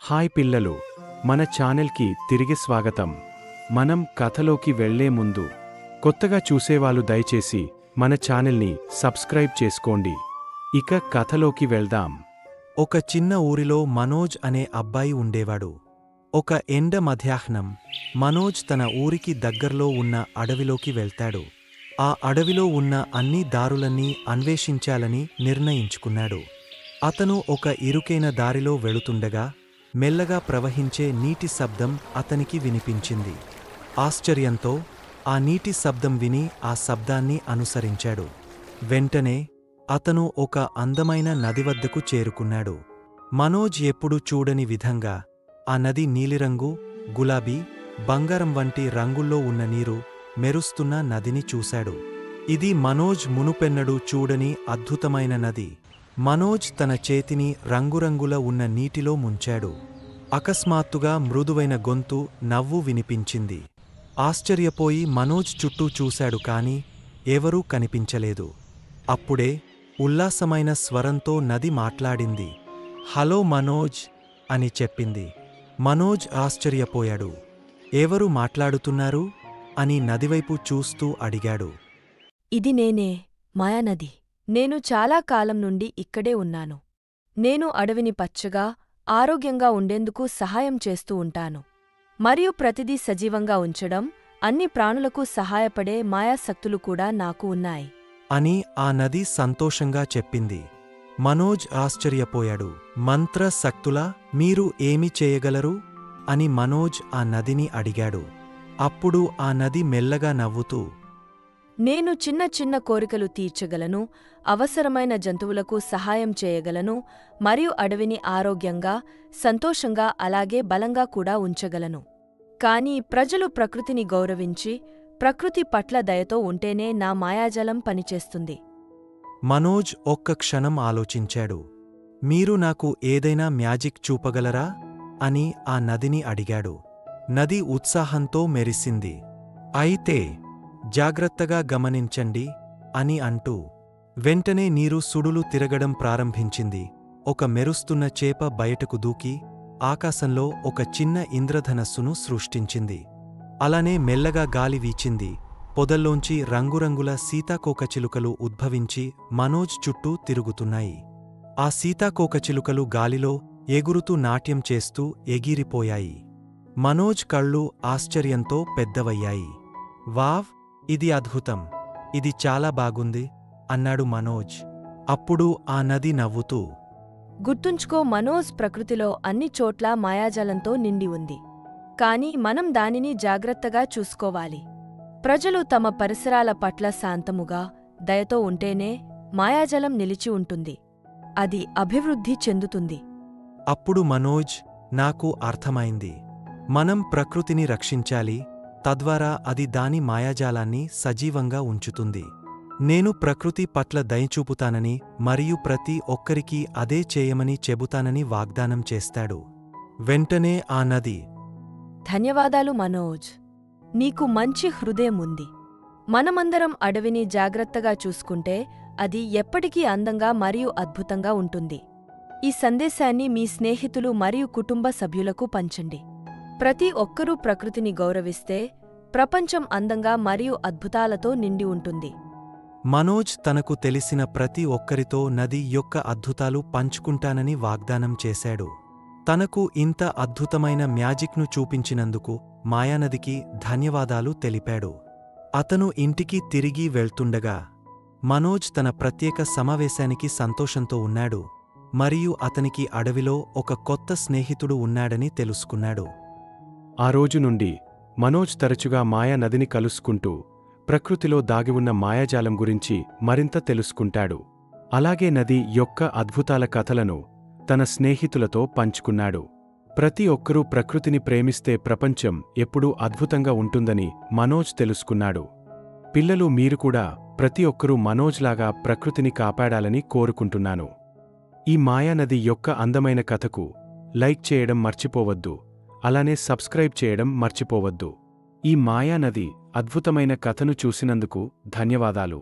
Hi పిల్లలు, మన ఛానల్కి తిరిగి స్వాగతం. మనం కథలోకి వెళ్లే ముందు కొత్తగా చూసేవాళ్ళు దయచేసి మన ఛానల్ని సబ్స్క్రైబ్ చేసుకోండి. ఇక కథలోకి వెళ్దాం. ఒక చిన్న ఊరిలో మనోజ్ అనే అబ్బాయి ఉండేవాడు. ఒక ఎండ మధ్యాహ్నం మనోజ్ తన ఊరికి దగ్గర్లో ఉన్న అడవిలోకి వెళ్తాడు. ఆ అడవిలో ఉన్న అన్ని దారులన్నీ అన్వేషించాలని నిర్ణయించుకున్నాడు. అతను ఒక ఇరుకైన దారిలో వెళుతుండగా మెల్లగా ప్రవహించే నీటి శబ్దం అతనికి వినిపించింది. ఆశ్చర్యంతో ఆ నీటి శబ్దం విని ఆ శబ్దాన్ని అనుసరించాడు. వెంటనే అతను ఒక అందమైన నది వద్దకు చేరుకున్నాడు. మనోజ్ ఎప్పుడూ చూడని విధంగా ఆ నది నీలిరంగు, గులాబీ, బంగారం వంటి రంగుల్లో ఉన్న నీరు మెరుస్తున్న నదిని చూశాడు. ఇది మనోజ్ మునుపెన్నడూ చూడని అద్భుతమైన నది. మనోజ్ తన చేతిని రంగురంగుల ఉన్న నీటిలో ముంచాడు. అకస్మాత్తుగా మృదువైన గొంతు, నవ్వు వినిపించింది. ఆశ్చర్యపోయి మనోజ్ చుట్టూ చూశాడు కాని ఎవరూ కనిపించలేదు. అప్పుడే ఉల్లాసమైన స్వరంతో నది మాట్లాడింది. హలో మనోజ్ అని చెప్పింది. మనోజ్ ఆశ్చర్యపోయాడు. ఎవరు మాట్లాడుతున్నారు అని నదివైపు చూస్తూ అడిగాడు. ఇది నేనే, మాయానది. నేను చాలా కాలం నుండి ఇక్కడే ఉన్నాను. నేను అడవిని పచ్చగా, ఆరోగ్యంగా ఉండేందుకు సహాయం చేస్తూ ఉంటాను. మరియు ప్రతిదీ సజీవంగా ఉంచడం, అన్ని ప్రాణులకు సహాయపడే మాయాశక్తులు కూడా నాకు ఉన్నాయి అని ఆ నది సంతోషంగా చెప్పింది. మనోజ్ ఆశ్చర్యపోయాడు. మంత్ర శక్తులా? మీరు ఏమి చేయగలరు అని మనోజ్ ఆ నదిని అడిగాడు. అప్పుడు ఆ నది మెల్లగా నవ్వుతూ, నేను చిన్న చిన్న కోరికలు తీర్చగలను, అవసరమైన జంతువులకు సహాయం చేయగలను, మరియు అడవిని ఆరోగ్యంగా, సంతోషంగా అలాగే బలంగా కూడా ఉంచగలను. కానీ ప్రజలు ప్రకృతిని గౌరవించి, ప్రకృతి పట్ల దయతో ఉంటేనే నా మాయాజాలం పనిచేస్తుంది. మనోజ్ ఒక్క క్షణం ఆలోచించాడు. మీరు నాకు ఏదైనా మ్యాజిక్ చూపగలరా అని ఆ నదిని అడిగాడు. నది ఉత్సాహంతో మెరిసింది. అయితే జాగ్రత్తగా గమనించండి అని అంటూ వెంటనే నీరు సుడులు తిరగడం ప్రారంభించింది. ఒక మెరుస్తున్న చేప బయటకు దూకి ఆకాశంలో ఒక చిన్న ఇంద్రధనస్సును సృష్టించింది. అలానే మెల్లగా గాలి వీచింది. పొదల్లోంచి రంగురంగుల సీతాకోకచిలుకలు ఉద్భవించి మనోజ్ చుట్టూ తిరుగుతున్నాయి. ఆ సీతాకోకచిలుకలు గాలిలో ఎగురుతూ నాట్యం చేస్తూ ఎగిరిపోయాయి. మనోజ్ కళ్ళు ఆశ్చర్యంతో పెద్దవయ్యాయి. వావ్, ఇది అద్భుతం! ఇది చాలా బాగుంది అన్నాడు మనోజ్. అప్పుడు ఆ నది నవ్వుతూ, గుర్తుంచుకో మనోజ్, ప్రకృతిలో అన్ని చోట్లా మాయాజాలంతో నిండి ఉంది. కాని మనం దానిని జాగ్రత్తగా చూసుకోవాలి. ప్రజలు తమ పరిసరాల పట్ల శాంతముగా, దయతో ఉంటేనే మాయాజలం నిలిచి ఉంటుంది. అది అభివృద్ధి చెందుతుంది. అప్పుడు మనోజ్, నాకు అర్థమైంది. మనం ప్రకృతిని రక్షించాలి, తద్వారా అది దాని మాయాజాలాన్ని సజీవంగా ఉంచుతుంది. నేను ప్రకృతి పట్ల దయచూపుతానని మరియు ప్రతి ఒక్కరికీ అదే చేయమని చెబుతానని వాగ్దానం చేస్తాడు. వెంటనే ఆ నది, ధన్యవాదాలు మనోజ్. నీకు మంచి హృదయం ఉంది. మనమందరం అడవిని జాగ్రత్తగా చూసుకుంటే అది ఎప్పటికీ అందంగా మరియు అద్భుతంగా ఉంటుంది. ఈ సందేశాన్ని మీ స్నేహితులు మరియు కుటుంబ సభ్యులకు పంచండి. ప్రతి ఒక్కరూ ప్రకృతిని గౌరవిస్తే ప్రపంచం అందంగా మరియు అద్భుతాలతో నిండి ఉంటుంది. మనోజ్ తనకు తెలిసిన ప్రతి ఒక్కరితో నది యొక్క అద్భుతాలు పంచుకుంటానని వాగ్దానం చేశాడు. తనకు ఇంత అద్భుతమైన మ్యాజిక్ను చూపించినందుకు మాయానదికి ధన్యవాదాలు తెలిపాడు. అతను ఇంటికి తిరిగి వెళ్తుండగా మనోజ్ తన ప్రత్యేక సమావేశానికి సంతోషంతో ఉన్నాడు మరియు అతనికి అడవిలో ఒక కొత్త స్నేహితుడు ఉన్నాడని తెలుసుకున్నాడు. ఆ రోజు నుండి మనోజ్ తరచుగా మాయా నదిని కలుసుకుంటూ ప్రకృతిలో దాగివున్న మాయాజాలం గురించి మరింత తెలుసుకుంటాడు. అలాగే నది యొక్క అద్భుతాల కథలను తన స్నేహితులతో పంచుకున్నాడు. ప్రతి ఒక్కరూ ప్రకృతిని ప్రేమిస్తే ప్రపంచం ఎప్పుడూ అద్భుతంగా ఉంటుందని మనోజ్ తెలుసుకున్నాడు. పిల్లలు, మీరు కూడా ప్రతి ఒక్కరూ మనోజ్లాగా ప్రకృతిని కాపాడాలని కోరుకుంటున్నాను. ఈ మాయానది యొక్క అందమైన కథకు లైక్ చేయడం మర్చిపోవద్దు. అలానే సబ్స్క్రైబ్ చేయడం మర్చిపోవద్దు. ఈ మాయానది అద్భుతమైన కథను చూసినందుకు ధన్యవాదాలు.